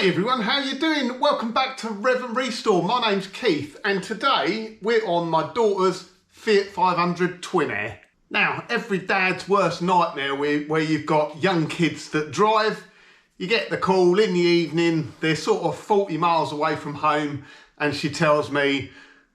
Hi everyone, how you doing? Welcome back to Rev and Restore. My name's Keith and today we're on my daughter's Fiat 500 TwinAir. Now, every dad's worst nightmare where you've got young kids that drive, you get the call in the evening, they're sort of 40 miles away from home and she tells me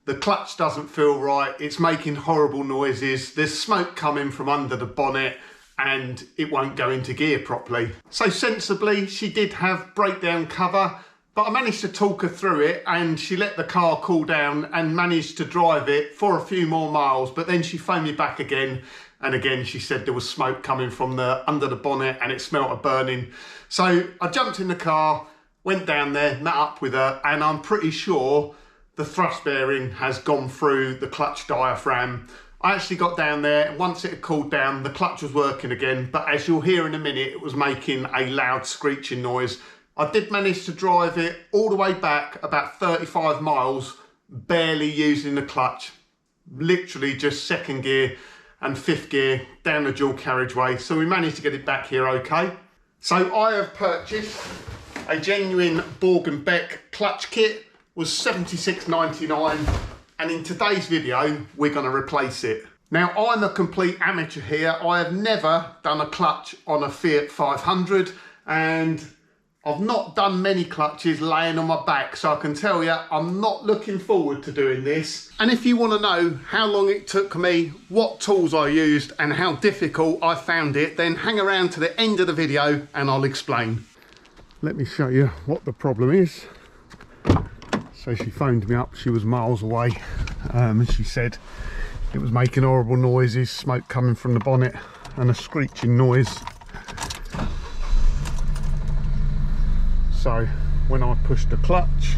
the clutch doesn't feel right, it's making horrible noises, there's smoke coming from under the bonnet and it won't go into gear properly. So sensibly, she did have breakdown cover, but I managed to talk her through it and she let the car cool down and managed to drive it for a few more miles, but then she phoned me back again and again she said there was smoke coming from under the bonnet and it smelt of burning. So I jumped in the car, went down there, met up with her, and I'm pretty sure the thrust bearing has gone through the clutch diaphragm. I actually got down there and once it had cooled down, the clutch was working again, but as you'll hear in a minute, it was making a loud screeching noise. I did manage to drive it all the way back about 35 miles, barely using the clutch, literally just second gear and fifth gear down the dual carriageway. So we managed to get it back here okay. So I have purchased a genuine Borg & Beck clutch kit, was $76.99. And in today's video, we're going to replace it. Now, I'm a complete amateur here. I have never done a clutch on a Fiat 500 and I've not done many clutches laying on my back. So I can tell you, I'm not looking forward to doing this. And if you want to know how long it took me, what tools I used and how difficult I found it, then hang around to the end of the video and I'll explain. Let me show you what the problem is. So she phoned me up, she was miles away, and she said it was making horrible noises, smoke coming from the bonnet and a screeching noise. So when I pushed the clutch,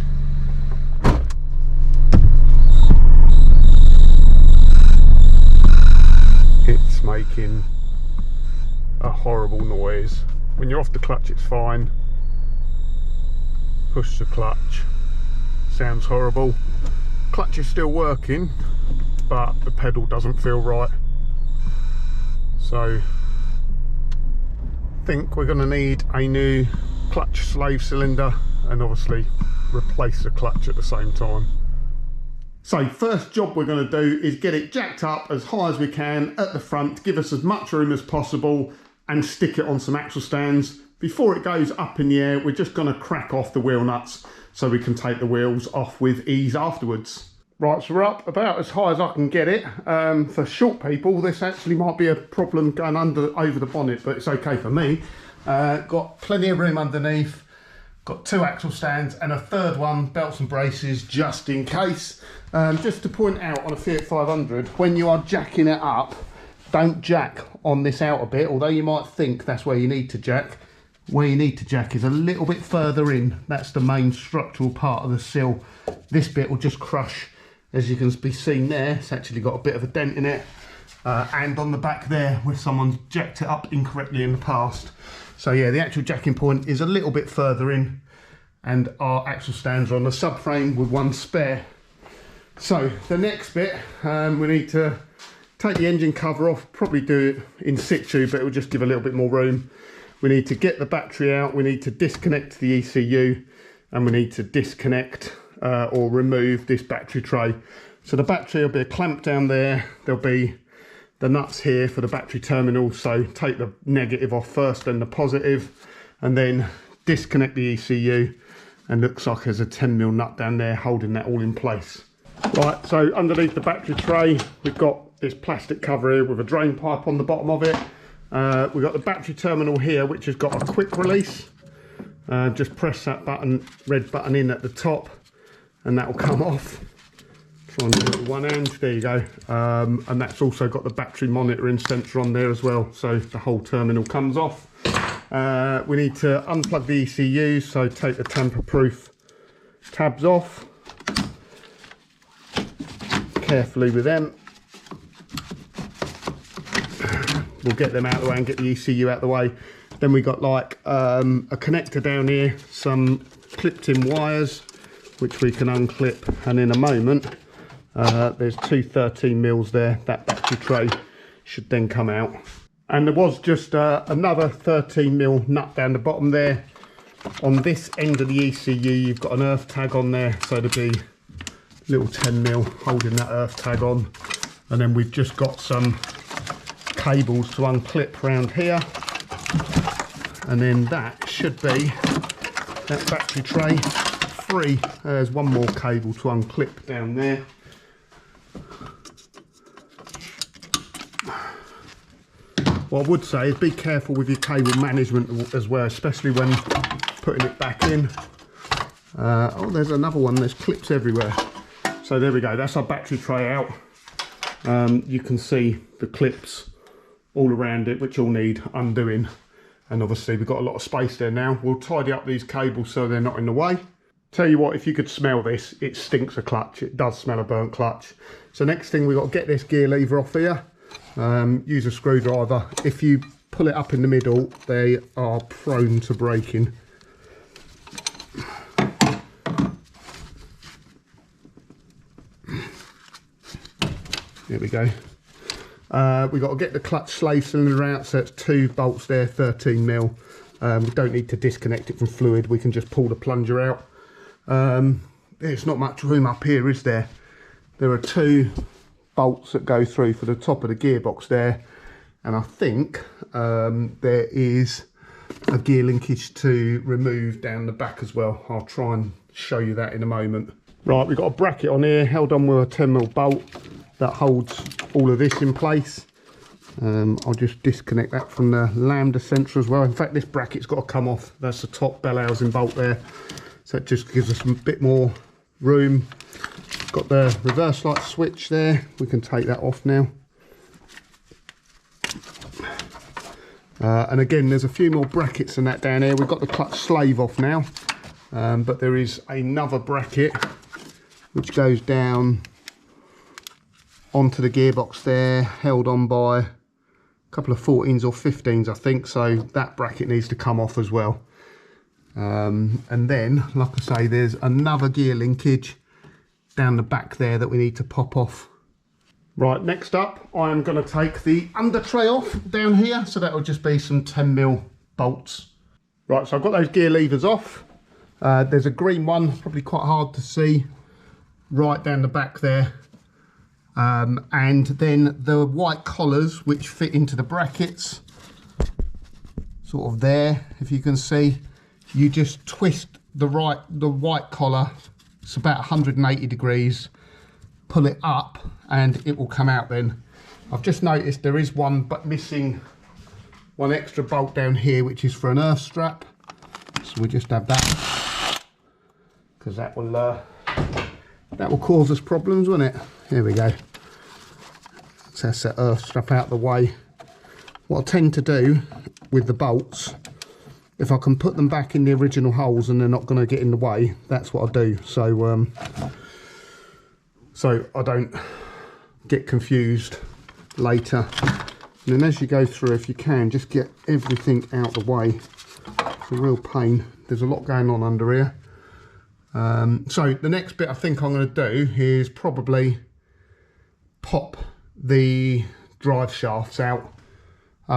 it's making a horrible noise. When you're off the clutch it's fine, push the clutch. Sounds horrible. Clutch is still working, but the pedal doesn't feel right. So I think we're going to need a new clutch slave cylinder and obviously replace the clutch at the same time. So first job we're going to do is get it jacked up as high as we can at the front to give us as much room as possible and stick it on some axle stands. Before it goes up in the air, we're just going to crack off the wheel nuts so we can take the wheels off with ease afterwards. Right, so we're up about as high as I can get it. For short people, this actually might be a problem going over the bonnet, but it's okay for me. Got plenty of room underneath, got two axle stands and a third one, belts and braces, just in case. Just to point out on a Fiat 500, when you are jacking it up, don't jack on this outer bit, although you might think that's where you need to jack. Where you need to jack is a little bit further in. That's the main structural part of the sill. This bit will just crush, as you can be seen there. It's actually got a bit of a dent in it. And on the back there, where someone's jacked it up incorrectly in the past. So yeah, the actual jacking point is a little bit further in. And our axle stands are on the subframe with one spare. So the next bit, we need to take the engine cover off. Probably do it in situ, but it will just give a little bit more room. We need to get the battery out, we need to disconnect the ECU, and we need to disconnect or remove this battery tray. So the battery will be a clamp down there, there'll be the nuts here for the battery terminal, so take the negative off first, then the positive, and then disconnect the ECU, and looks like there's a 10mm nut down there holding that all in place. Right, so underneath the battery tray, we've got this plastic cover here with a drain pipe on the bottom of it. We've got the battery terminal here, which has got a quick release. Just press that button, red button in at the top, and that will come off. Try and do it with one hand. There you go. And that's also got the battery monitoring sensor on there as well, so the whole terminal comes off. We need to unplug the ECUs, so take the tamper-proof tabs off. Carefully with them. We'll get them out of the way and get the ECU out of the way. Then we got like a connector down here, some clipped in wires, which we can unclip, and in a moment there's two 13mm there. That battery tray should then come out. And there was just another 13mm nut down the bottom there. On this end of the ECU, you've got an earth tag on there, so there'll be a little 10mm holding that earth tag on. And then we've just got some cables to unclip around here. And then that should be that battery tray free. There's one more cable to unclip down there. What I would say is be careful with your cable management as well, especially when putting it back in. Oh, there's another one. There's clips everywhere. So there we go. That's our battery tray out. You can see the clips all around it, which all need undoing. And obviously we've got a lot of space there now. We'll tidy up these cables so they're not in the way. Tell you what, if you could smell this, it stinks of clutch. It does smell a burnt clutch. So next thing, we've got to get this gear lever off here. Use a screwdriver. If you pull it up in the middle, they are prone to breaking. There we go. We've got to get the clutch slave cylinder out, so it's 2 bolts there, 13mm. We don't need to disconnect it from fluid, we can just pull the plunger out. There's not much room up here, is there? There are 2 bolts that go through for the top of the gearbox there, and I think there is a gear linkage to remove down the back as well. I'll try and show you that in a moment. Right, we've got a bracket on here held on with a 10mm bolt that holds all of this in place. I'll just disconnect that from the lambda sensor as well. In fact, this bracket's got to come off. That's the top bell housing bolt there, so it just gives us a bit more room. Got the reverse light switch there, we can take that off now. And again, there's a few more brackets than that down here. We've got the clutch slave off now, but there is another bracket which goes down onto the gearbox there, held on by a couple of 14s or 15s I think, so that bracket needs to come off as well. And then, like I say, there's another gear linkage down the back there that we need to pop off. Right, next up I am going to take the under tray off down here, so that will just be some 10mm bolts. Right, so I've got those gear levers off. There's a green one, probably quite hard to see, right down the back there. And then the white collars which fit into the brackets, sort of there, if you can see. You just twist the white collar, it's about 180 degrees, pull it up and it will come out then. I've just noticed there is one but missing one extra bolt down here, which is for an earth strap, so we just have that, because that will cause us problems, won't it? Here we go. So that's that earth strap out the way. What I tend to do with the bolts, if I can put them back in the original holes and they're not going to get in the way, that's what I do. So so I don't get confused later. And then as you go through, if you can, just get everything out the way. It's a real pain. There's a lot going on under here. So the next bit I think I'm going to do is probably pop the drive shafts out.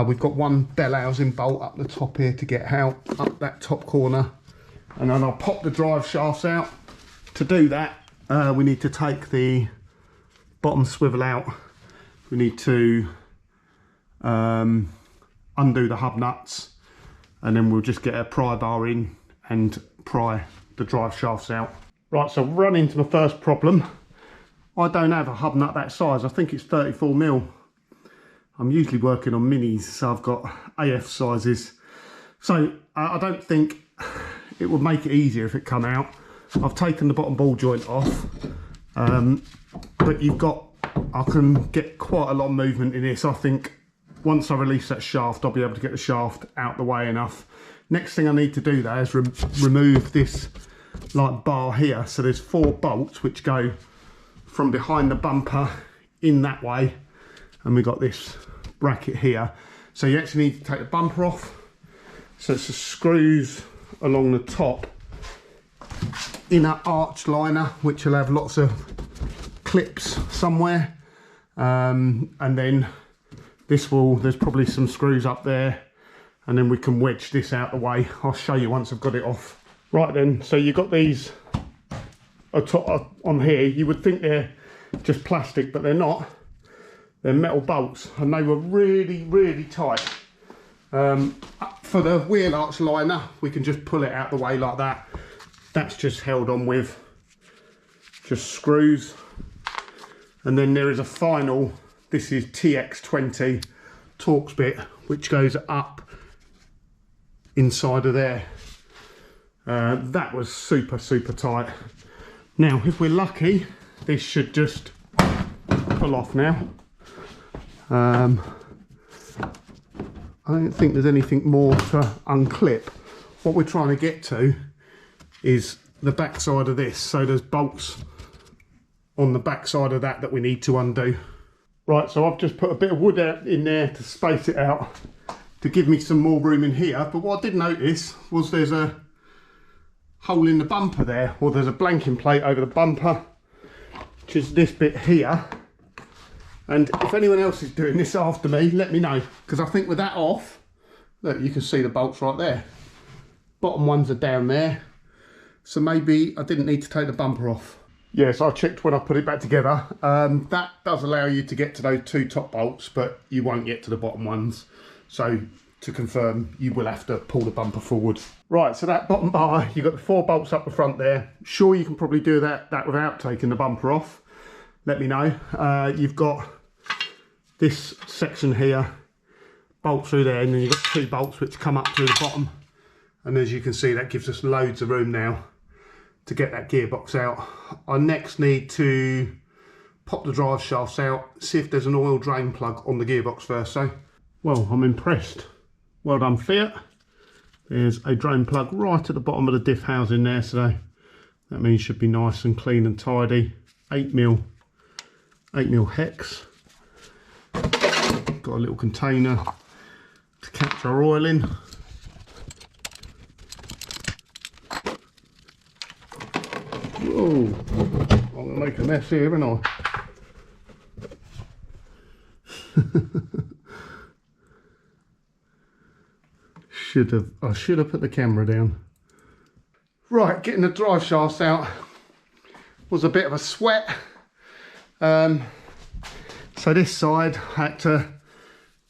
We've got one bell housing bolt up the top here to get out, up that top corner, and then I'll pop the drive shafts out. To do that, we need to take the bottom swivel out. We need to undo the hub nuts, and then we'll just get a pry bar in and pry the drive shafts out. Right, so we'll run into my first problem. I don't have a hub nut that size. I think it's 34mm. I'm usually working on minis, so I've got AF sizes. So I don't think it would make it easier if it come out. I've taken the bottom ball joint off, but I can get quite a lot of movement in this. I think once I release that shaft, I'll be able to get the shaft out the way enough. Next thing I need to do there is remove this like bar here. So there's 4 bolts which go from behind the bumper in that way, and we've got this bracket here. So you actually need to take the bumper off. So it's the screws along the top, inner arch liner, which will have lots of clips somewhere, and then this will, there's probably some screws up there, and then we can wedge this out the way. I'll show you once I've got it off. Right then, so you've got these on here. You would think they're just plastic, but they're not. They're metal bolts, and they were really, really tight. For the wheel arch liner, we can just pull it out the way like that. That's just held on with just screws. And then there is a final, this is TX20 Torx bit, which goes up inside of there. That was super, super tight. Now, if we're lucky, this should just pull off now. I don't think there's anything more to unclip. What we're trying to get to is the back side of this. So there's bolts on the back side of that we need to undo. Right, so I've just put a bit of wood out in there to space it out to give me some more room in here. But what I did notice was there's a hole in the bumper there, or there's a blanking plate over the bumper, which is this bit here. And if anyone else is doing this after me, let me know, because I think with that off, look, you can see the bolts right there. Bottom ones are down there, so maybe I didn't need to take the bumper off. Yes, I checked when I put it back together. That does allow you to get to those two top bolts, but you won't get to the bottom ones. So to confirm, you will have to pull the bumper forward. Right, so that bottom bar, you've got the 4 bolts up the front there. Sure, you can probably do that without taking the bumper off. Let me know. You've got this section here, bolt through there, and then you've got 2 bolts which come up through the bottom. And as you can see, that gives us loads of room now to get that gearbox out. I next need to pop the drive shafts out, see if there's an oil drain plug on the gearbox first. So, well, I'm impressed. Well done, Fiat. There's a drain plug right at the bottom of the diff housing there, so that means it should be nice and clean and tidy. 8mm hex. Got a little container to catch our oil in. Whoa, I'm gonna make a mess here, aren't I? I should have put the camera down. Right, getting the drive shafts out was a bit of a sweat. So this side, I had to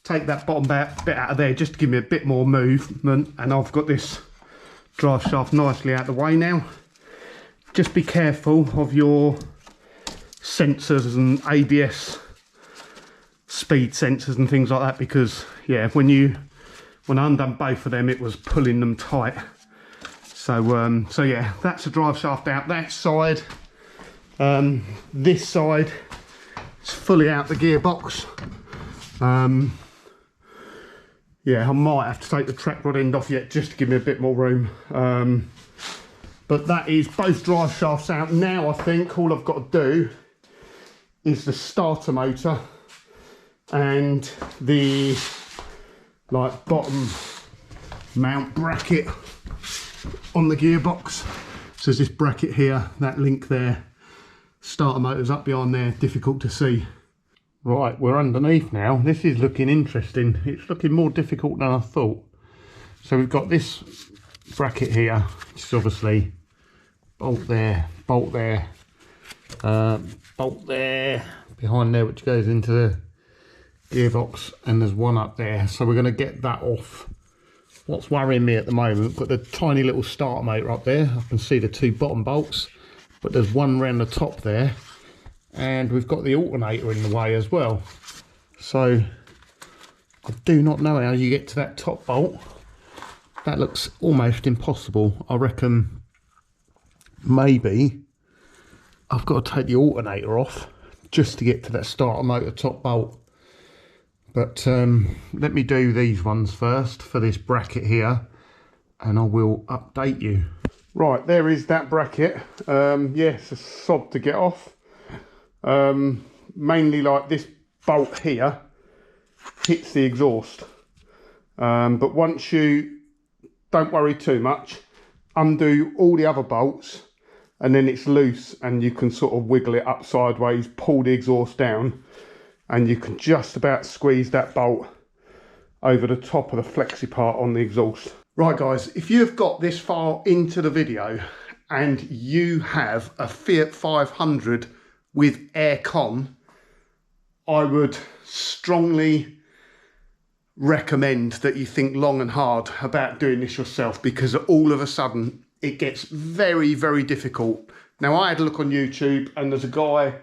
take that bottom bit out of there just to give me a bit more movement, and I've got this drive shaft nicely out of the way now. Just be careful of your sensors and ABS speed sensors and things like that, because yeah, when I undone both of them, it was pulling them tight. So so yeah, that's a drive shaft out that side. This side is fully out the gearbox. Yeah, I might have to take the track rod end off yet just to give me a bit more room. But that is both drive shafts out now. I think all I've got to do is the starter motor and the bottom mount bracket on the gearbox. So there's this bracket here, that link there. Starter motor's up behind there, difficult to see. Right, we're underneath now. This is looking interesting. It's looking more difficult than I thought. So we've got this bracket here, which is obviously bolt there, bolt there, bolt there, behind there, which goes into the gearbox, and there's one up there. So we're going to get that off. What's worrying me at the moment, got the tiny little starter motor up there. I can see the 2 bottom bolts, but there's one round the top there, and we've got the alternator in the way as well. So I do not know how you get to that top bolt. That looks almost impossible. I reckon maybe I've got to take the alternator off just to get to that starter motor top bolt. But let me do these ones first for this bracket here, and I will update you. Right, there is that bracket. Yes, a sod to get off. Mainly like this bolt here hits the exhaust. But once you, don't worry too much, undo all the other bolts, and then it's loose and you can sort of wiggle it up sideways, pull the exhaust down, and you can just about squeeze that bolt over the top of the flexi part on the exhaust. Right guys, if you've got this far into the video and you have a Fiat 500 with aircon, I would strongly recommend that you think long and hard about doing this yourself, because all of a sudden it gets very, very difficult. Now, I had a look on YouTube and there's a guy,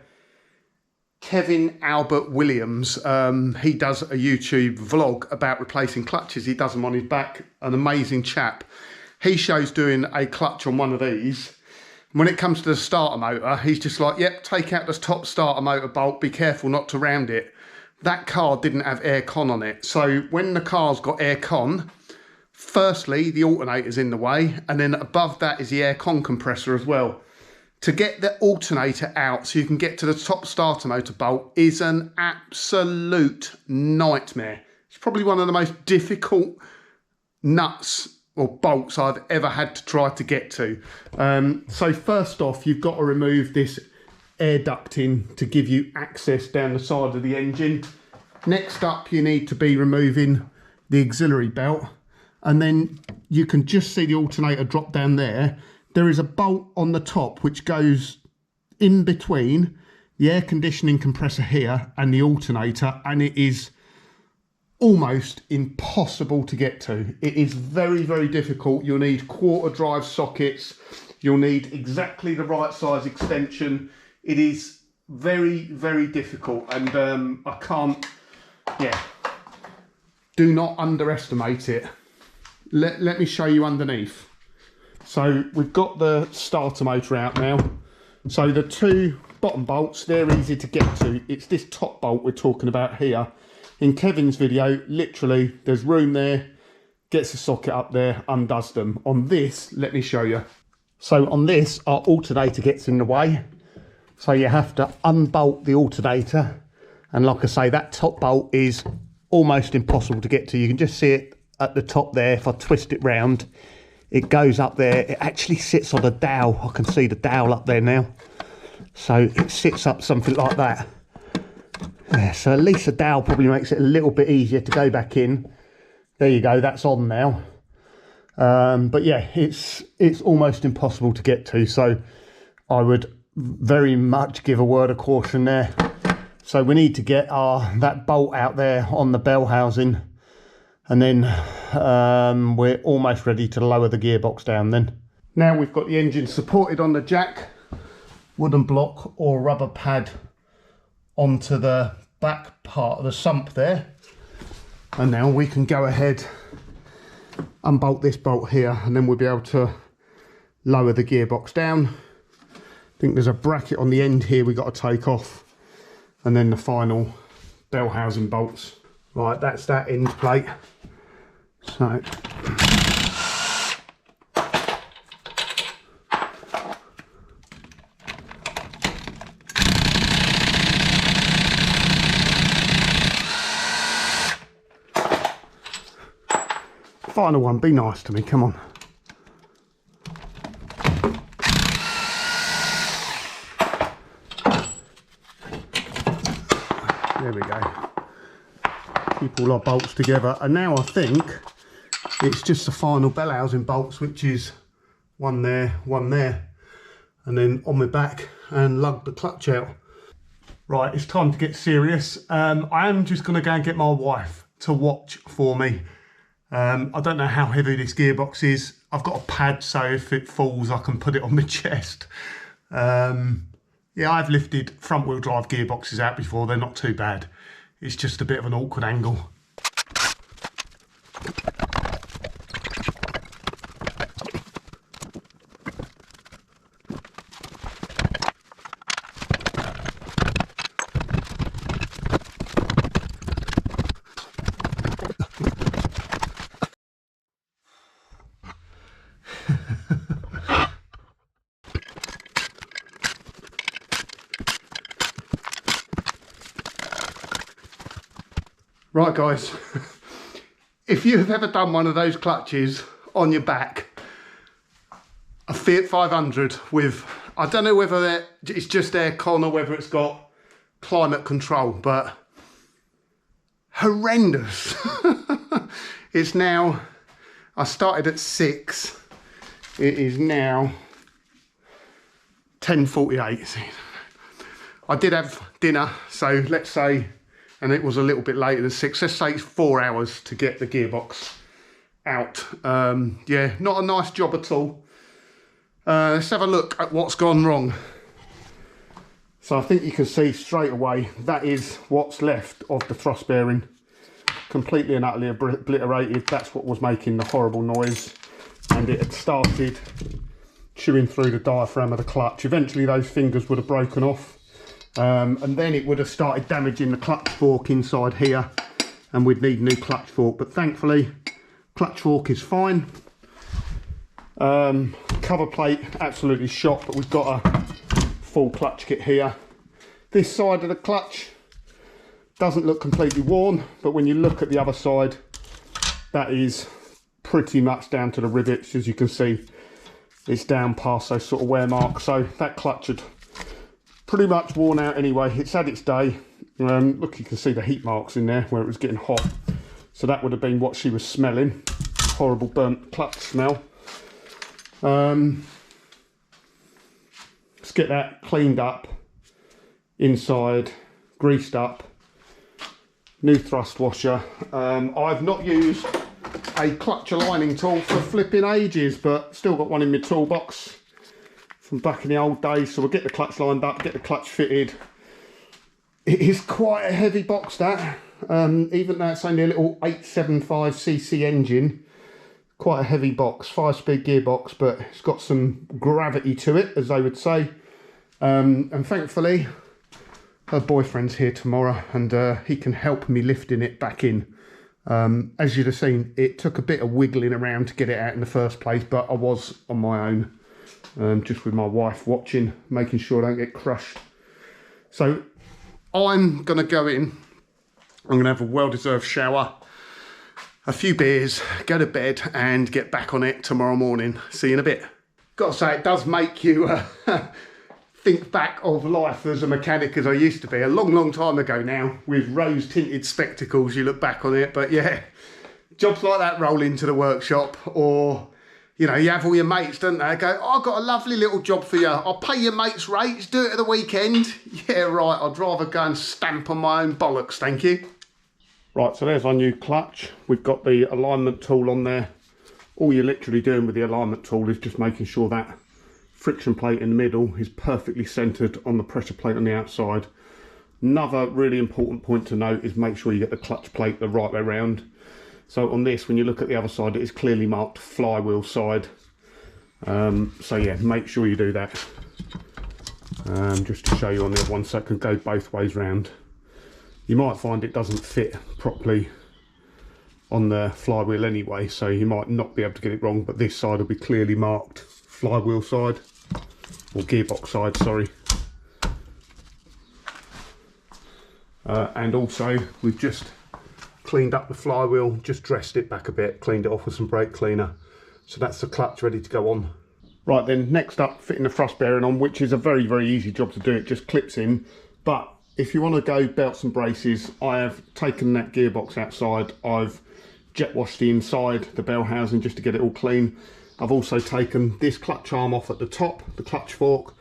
Kevin Albert Williams, he does a YouTube vlog about replacing clutches. He does them on his back, an amazing chap. He shows doing a clutch on one of these. When it comes to the starter motor, he's just like, yep, take out the top starter motor bolt, be careful not to round it. That car didn't have aircon on it. So when the car's got aircon, firstly, the alternator's in the way, and then above that is the aircon compressor as well. To get the alternator out so you can get to the top starter motor bolt is an absolute nightmare. It's probably one of the most difficult nuts or bolts I've ever had to try to get to. So first off, you've got to remove this air ducting to give you access down the side of the engine. Next up, you need to be removing the auxiliary belt, and then you can just see the alternator drop down there. There is a bolt on the top which goes in between the air conditioning compressor here and the alternator, and it is almost impossible to get to. It is very, very difficult. You'll need quarter drive sockets. You'll need exactly the right size extension. It is very, very difficult, and I can't, do not underestimate it. Let me show you underneath. So we've got the starter motor out now. So the two bottom bolts, they're easy to get to. It's this top bolt we're talking about here. In Kevin's video, literally, there's room there, gets the socket up there, undoes them. On this, let me show you. So on this, our alternator gets in the way. So you have to unbolt the alternator. And like I say, that top bolt is almost impossible to get to. You can just see it at the top there. If I twist it round, it goes up there. It actually sits on a dowel. I can see the dowel up there now. So it sits up something like that. Yeah, so at least the dowel probably makes it a little bit easier to go back in. There you go, that's on now. But yeah, it's almost impossible to get to. So I would very much give a word of caution there. So we need to get that bolt out there on the bell housing, and then we're almost ready to lower the gearbox down then. Now we've got the engine supported on the jack, wooden block or rubber pad onto the back part of the sump there. And now we can go ahead, unbolt this bolt here, and then we'll be able to lower the gearbox down. I think there's a bracket on the end here we got to take off, and then the final bell housing bolts. Right, that's that end plate. So final one, be nice to me, come on. There we go. Keep all our bolts together, and now I think it's just the final bell housing bolts, which is one there, and then on my back, and lug the clutch out. Right, it's time to get serious. I am just going to go and get my wife to watch for me. I don't know how heavy this gearbox is. I've got a pad, so if it falls I can put it on my chest. Yeah, I've lifted front wheel drive gearboxes out before, they're not too bad. It's just a bit of an awkward angle. Right guys, if you've ever done one of those clutches on your back, a Fiat 500 with, I don't know whether it's just aircon or whether it's got climate control, but horrendous. It's now, I started at 6. It is now 10:48. I did have dinner, so let's say, and it was a little bit later than 6. Let's say it's 4 hours to get the gearbox out. Yeah, not a nice job at all. Let's have a look at what's gone wrong. So I think you can see straight away that is what's left of the thrust bearing. Completely and utterly obliterated. That's what was making the horrible noise, and it had started chewing through the diaphragm of the clutch. Eventually those fingers would have broken off, and then it would have started damaging the clutch fork inside here, and we'd need a new clutch fork. But thankfully clutch fork is fine. Cover plate absolutely shot, but we've got a full clutch kit here. This side of the clutch doesn't look completely worn, but when you look at the other side, that is pretty much down to the rivets. As you can see, it's down past those sort of wear marks, so that clutch had pretty much worn out anyway. It's had its day. Look, you can see the heat marks in there where it was getting hot, so that would have been what she was smelling. Horrible burnt clutch smell. Let's get that cleaned up, inside greased up, new thrust washer. I've not used a clutch aligning tool for flipping ages, but still got one in my toolbox from back in the old days. So we'll get the clutch lined up, get the clutch fitted. It is quite a heavy box, that, even though it's only a little 875cc engine. Quite a heavy box, 5-speed gearbox, but it's got some gravity to it, as they would say. And thankfully, her boyfriend's here tomorrow, and he can help me lifting it back in. As you'd have seen, it took a bit of wiggling around to get it out in the first place, but I was on my own, just with my wife watching, making sure I don't get crushed. So I'm going to go in, I'm going to have a well-deserved shower, a few beers, go to bed and get back on it tomorrow morning. See you in a bit. Got to say, it does make you think back of life as a mechanic as I used to be. A long time ago now, with rose tinted spectacles, you look back on it. But yeah, jobs like that roll into the workshop, or you know, you have all your mates, don't they? Go, oh, I've got a lovely little job for you. I'll pay your mates rates, do it at the weekend. Yeah, right, I'd rather go and stamp on my own bollocks, thank you. Right, so there's our new clutch. We've got the alignment tool on there. All you're literally doing with the alignment tool is just making sure that friction plate in the middle is perfectly centered on the pressure plate on the outside. Another really important point to note is make sure you get the clutch plate the right way around. So on this, when you look at the other side, it is clearly marked flywheel side. So yeah, make sure you do that. Just to show you on the other one, so it can go both ways round. You might find it doesn't fit properly on the flywheel anyway, so you might not be able to get it wrong, but this side will be clearly marked flywheel side, or gearbox side, sorry. And also we've just cleaned up the flywheel, just dressed it back a bit, cleaned it off with some brake cleaner. So that's the clutch ready to go on. Right then, next up, fitting the thrust bearing on, which is a very easy job to do. It just clips in, but if you want to go belts and braces, I have taken that gearbox outside. I've jet washed the inside, the bell housing, just to get it all clean. I've also taken this clutch arm off at the top, the clutch fork.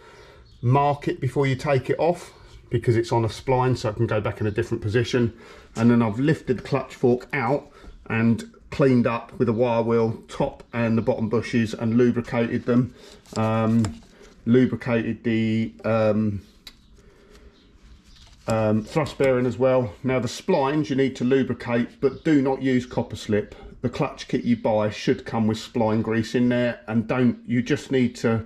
Mark it before you take it off, because it's on a spline, so it can go back in a different position. And then I've lifted the clutch fork out and cleaned up with a wire wheel top and the bottom bushes and lubricated them. Lubricated the thrust bearing as well. Now the splines you need to lubricate, but do not use copper slip. The clutch kit you buy should come with spline grease in there, and you just need to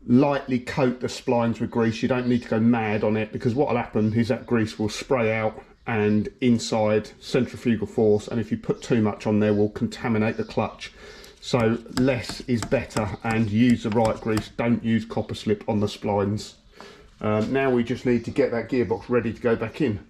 lightly coat the splines with grease. You don't need to go mad on it, because what will happen is that grease will spray out and inside centrifugal force, and if you put too much on there will contaminate the clutch. So less is better, and use the right grease. Don't use copper slip on the splines. Now we just need to get that gearbox ready to go back in.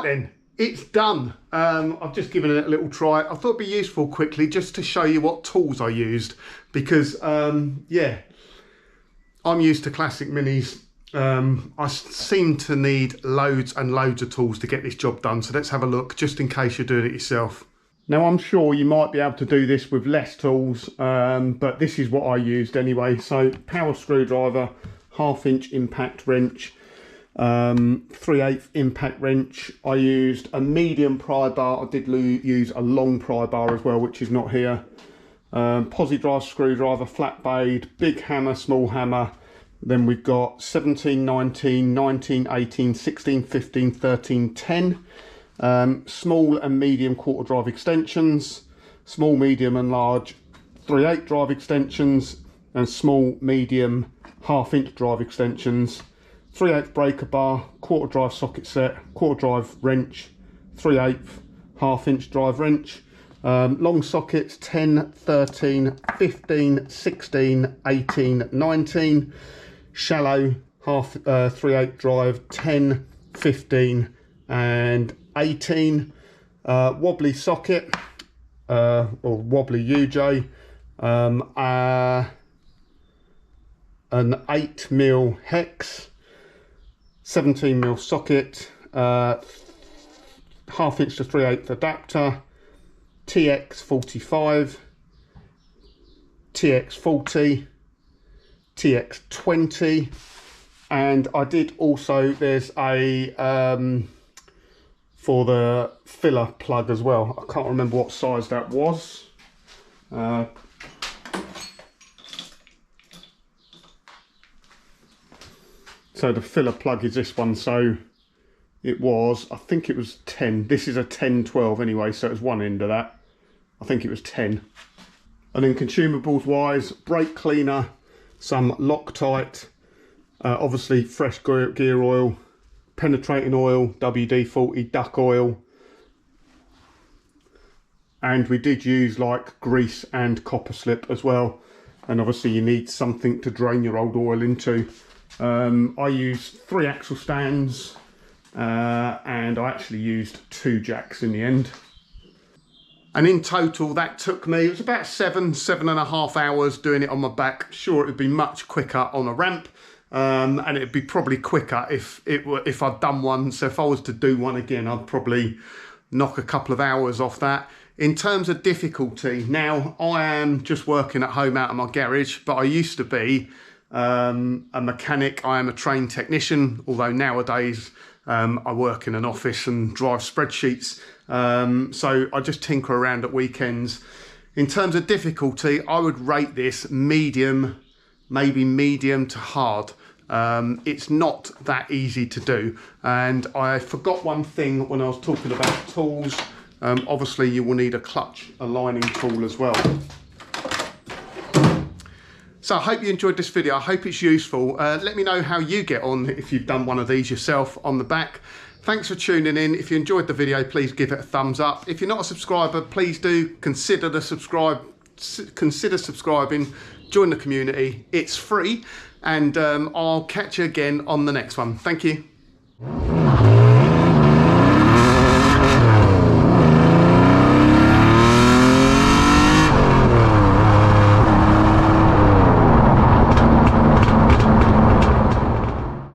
then, it's done. I've just given it a little try. I thought it'd be useful quickly just to show you what tools I used, because yeah, I'm used to classic minis. I seem to need loads and loads of tools to get this job done, so let's have a look just in case you're doing it yourself. Now I'm sure you might be able to do this with less tools, but this is what I used anyway. So power screwdriver, 1/2 inch impact wrench, 3/8 impact wrench. I used a medium pry bar. I did use a long pry bar as well, which is not here. Posi drive screwdriver, flat blade, big hammer, small hammer. Then we've got 17, 19, 19, 18, 16, 15, 13, 10. Small and medium quarter drive extensions, small, medium and large 3/8 drive extensions, and small, medium 1/2 inch drive extensions, 3/8 breaker bar, quarter drive socket set, quarter drive wrench, 3/8 1/2 inch drive wrench, long sockets 10, 13, 15, 16, 18, 19, shallow 3/8 drive 10, 15 and 18, wobbly socket or wobbly UJ, an 8mm hex, 17mm socket, 1/2 inch to 3/8 adapter, TX45, TX40, TX20, and I did also, there's a for the filler plug as well. I can't remember what size that was. So the filler plug is this one. So it was, I think it was 10. This is a 10-12 anyway, so it's one end of that. I think it was 10. And then consumables wise, brake cleaner, some Loctite, obviously fresh gear oil, penetrating oil, WD-40, duck oil, and we did use like grease and copper slip as well, and obviously you need something to drain your old oil into. I used 3 axle stands, and I actually used 2 jacks in the end, and in total that took me, it was about 7.5 hours doing it on my back. Sure, it would be much quicker on a ramp. And it'd be probably quicker if I'd done one. So if I was to do one again, I'd probably knock a couple of hours off that. In terms of difficulty, now I am just working at home out of my garage, but I used to be a mechanic. I am a trained technician, although nowadays I work in an office and drive spreadsheets. So I just tinker around at weekends. In terms of difficulty, I would rate this medium, maybe medium to hard. It's not that easy to do, and I forgot one thing when I was talking about tools. Obviously you will need a clutch aligning tool as well. So I hope you enjoyed this video. I hope it's useful. Let me know how you get on if you've done one of these yourself on the back. Thanks for tuning in. If you enjoyed the video, please give it a thumbs up. If you're not a subscriber, please do consider subscribing. Join the community. It's free, and I'll catch you again on the next one. Thank you.